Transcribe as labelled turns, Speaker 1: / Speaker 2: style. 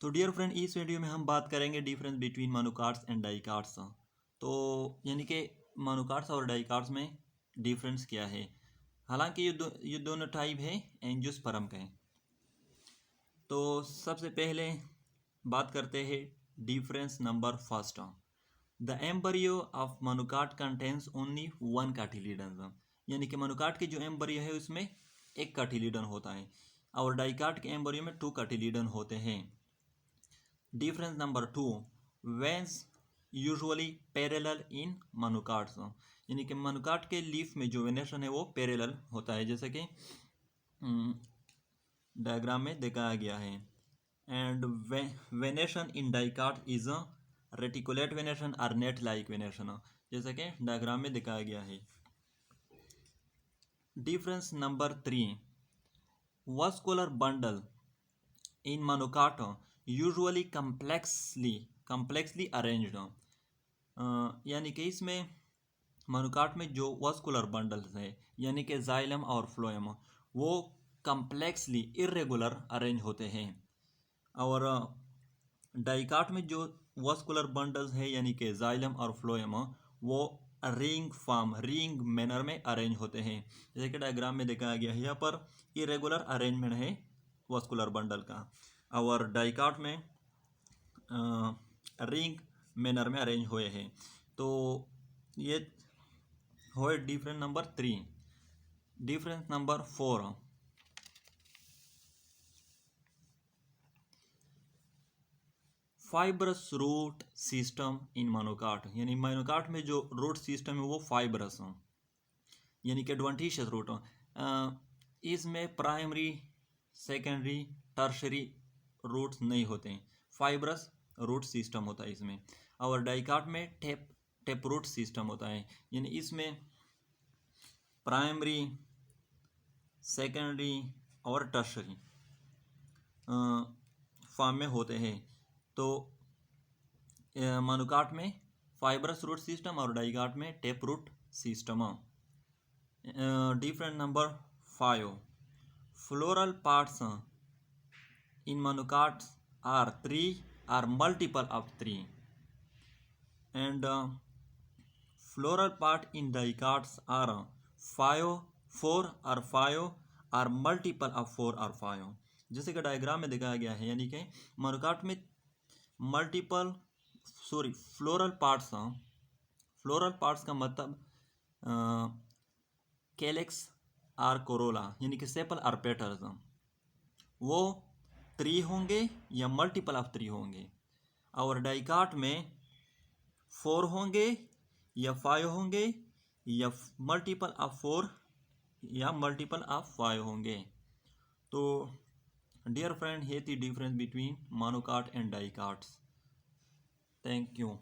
Speaker 1: तो dear friend, इस video में हम बात करेंगे डिफरेंस बिटवीन मोनोकार्ड्स एंड डाइकार्ड्स। तो यानी कि मोनोकार्ड्स और डाइकार्ड्स में डिफरेंस क्या है। हालांकि ये दोनों टाइप है एंजियोस्पर्म के। तो सबसे पहले बात करते हैं difference number first. The embryo of monocot contains only one cotyledon. यानी कि मोनोकार्ड के जो एम्ब्रियो है उसमें एक कार्टिलिडन होता है और डाइकार्ड के एम्ब्रियो में टू कार्टिलिडन होते हैं। Difference number two, veins usually parallel in monocots. यानी कि मोनोकार्ड के लीफ में जो वेनेशन है वो पैरेलल होता है, जैसे कि डायग्राम में दिखाया गया है। And venation in dicot is a reticulate venation और नेट लाइक वेनेशन, जैसे कि डायग्राम में दिखाया गया है। Difference number three, vascular bundle in monocot usually complexly arranged। यानी कि इसमें मोनोकाट में जो वास्कुलर बंडल्स है यानी कि जाइलम और फ्लोएम वो कम्प्लेक्सली इरेगुलर अरेंज होते हैं, और डाइकाट में जो वास्कुलर बंडल्स है यानी कि जाइलम और फ्लोएम वो रिंग मैनर में अरेंज होते हैं, जैसे कि डायग्राम में दिखाया गया है। यहाँ पर इरेगुलर अरेंजमेंट है वास्कुलर बंडल का, और डाइकाट में रिंग मैनर में अरेंज हुए हैं। तो ये हो difference number three. Difference number four, fibrous root system in monocot. यानी मोनोकाट में जो रूट सिस्टम है वो फाइब्रस यानी कि एडवेंटिशियस रूट। इसमें प्राइमरी सेकेंडरी टर्शरी रूट्स नहीं होते हैं, फाइब्रस रूट सिस्टम होता है इसमें। और डाइकाट में टेप रूट सिस्टम होता है, यानी इसमें प्राइमरी सेकेंडरी और टर्शरी फॉर्म में होते हैं। तो मोनोकाट में फाइब्रस रूट सिस्टम और डाइकाट में tap root system. Different number five, floral parts in monocots are three or multiple of three, and floral part in dicots are four or five or multiple of four or five, जैसे कि diagram में दिखाया गया है। यानी कि monocot में floral parts का मतलब कैलेक्स और कोरोला यानी कि सेपल और पेटल्स वो थ्री होंगे या मल्टीपल ऑफ थ्री होंगे, और डाइकाट में फोर होंगे या फाइव होंगे या मल्टीपल ऑफ फोर या मल्टीपल ऑफ फाइव होंगे। तो डियर फ्रेंड, ये थी difference between monocot and dicots. Thank you.